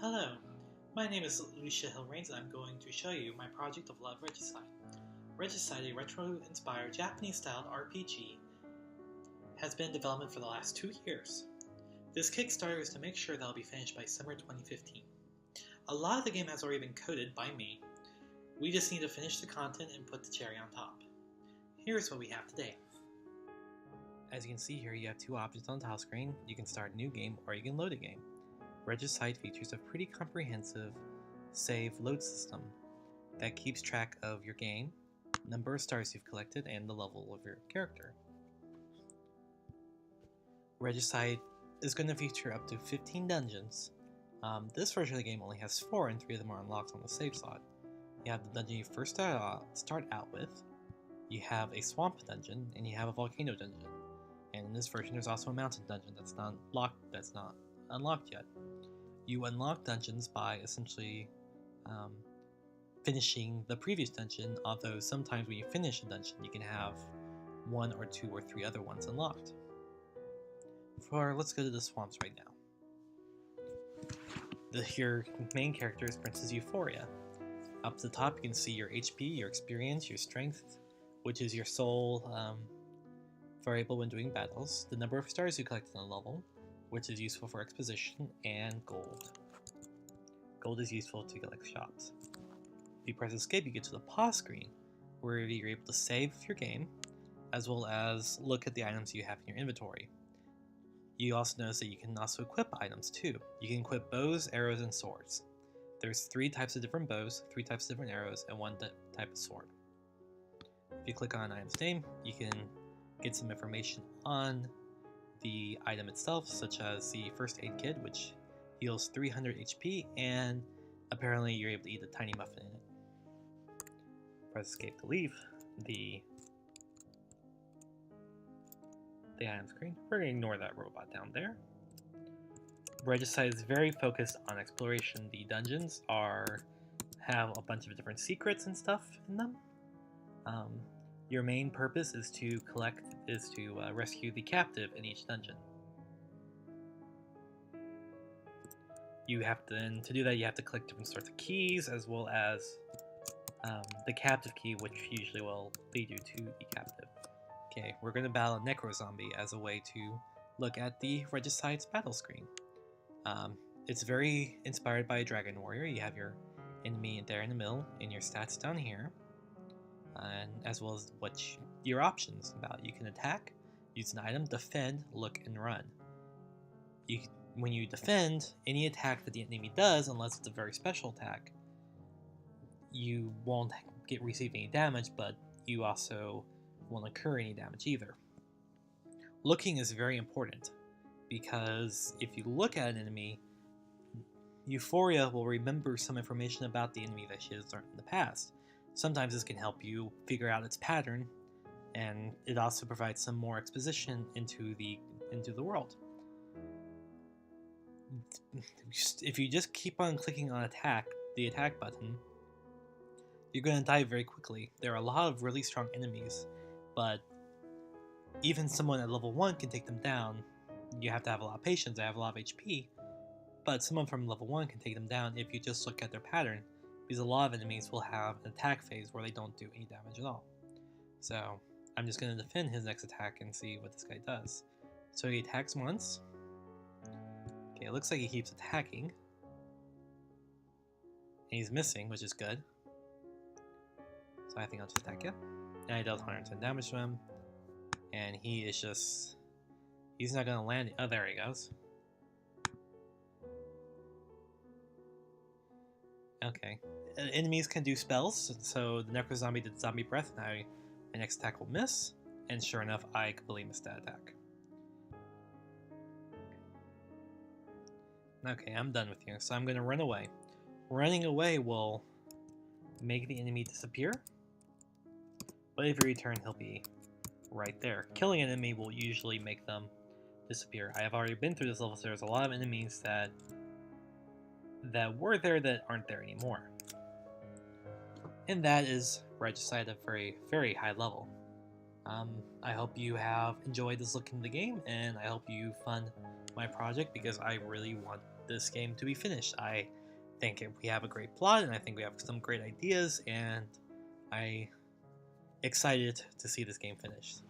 Hello, my name is Lucia Hill-Rains and I'm going to show you my project of love, Regicide. Regicide, a retro-inspired Japanese-styled RPG, has been in development for the last 2 years. This Kickstarter is to make sure that it'll be finished by summer 2015. A lot of the game has already been coded by me. We just need to finish the content and put the cherry on top. Here's what we have today. As you can see here, you have 2 options on the title screen. You can start a new game or you can load a game. Regicide features a pretty comprehensive save load system that keeps track of your game, number of stars you've collected, and the level of your character. Regicide is going to feature up to 15 dungeons. This version of the game only has 4 and 3 of them are unlocked on the save slot. You have the dungeon you first start out with, you have a swamp dungeon, and you have a volcano dungeon. And in this version there's also a mountain dungeon that's not unlocked yet. You unlock dungeons by essentially finishing the previous dungeon, although sometimes when you finish a dungeon you can have 1 or 2 or 3 other ones unlocked. Let's go to the swamps right now. Your main character is Princess Euphoria. Up to the top you can see your HP, your experience, your strength, which is your sole variable when doing battles, the number of stars you collected on a level, which is useful for exposition, and gold. Gold is useful to collect shops. If you press escape, you get to the pause screen, where you're able to save your game, as well as look at the items you have in your inventory. You also notice that you can also equip items too. You can equip bows, arrows, and swords. There's 3 types of different bows, 3 types of different arrows, and 1 type of sword. If you click on an item's name, you can get some information on the item itself, such as the first aid kit, which heals 300 HP, and apparently you're able to eat a tiny muffin in it. Press escape to leave the item screen. We're going to ignore that robot down there. Regicide is very focused on exploration. The dungeons have a bunch of different secrets and stuff in them. Your main purpose is to rescue the captive in each dungeon. To do that, you have to collect different sorts of keys, as well as the captive key, which usually will lead you to the captive. Okay, we're going to battle a necro zombie as a way to look at the Regicide's battle screen. It's very inspired by a dragon warrior. You have your enemy there in the middle, and your stats down here. And as well as what your options about. You can attack, use an item, defend, look, and run. When you defend, any attack that the enemy does, unless it's a very special attack, you won't receive any damage, but you also won't incur any damage either. Looking is very important, because if you look at an enemy, Euphoria will remember some information about the enemy that she has learned in the past. Sometimes this can help you figure out its pattern, and it also provides some more exposition into the world. If you just keep on clicking on the attack button, you're going to die very quickly. There are a lot of really strong enemies, but even someone at level 1 can take them down. You have to have a lot of patience. They have a lot of HP, but someone from level 1 can take them down if you just look at their pattern, because a lot of enemies will have an attack phase where they don't do any damage at all. So I'm just going to defend his next attack and see what this guy does. So he attacks once. Okay, it looks like he keeps attacking. And he's missing, which is good. So I think I'll just attack you. And I dealt 110 damage to him. And he's not going to land. Oh, there he goes. Okay. Enemies can do spells, so the Necro Zombie did Zombie Breath, and my next attack will miss, and sure enough, I completely missed that attack. Okay, I'm done with you, so I'm going to run away. Running away will make the enemy disappear, but if you return, he'll be right there. Killing an enemy will usually make them disappear. I have already been through this level, so there's a lot of enemies that were there that aren't there anymore. And that is Regicide at a very, very high level. I hope you have enjoyed this look into the game, and I hope you my project because I really want this game to be finished. I think we have a great plot, and I think we have some great ideas, and I excited to see this game finished.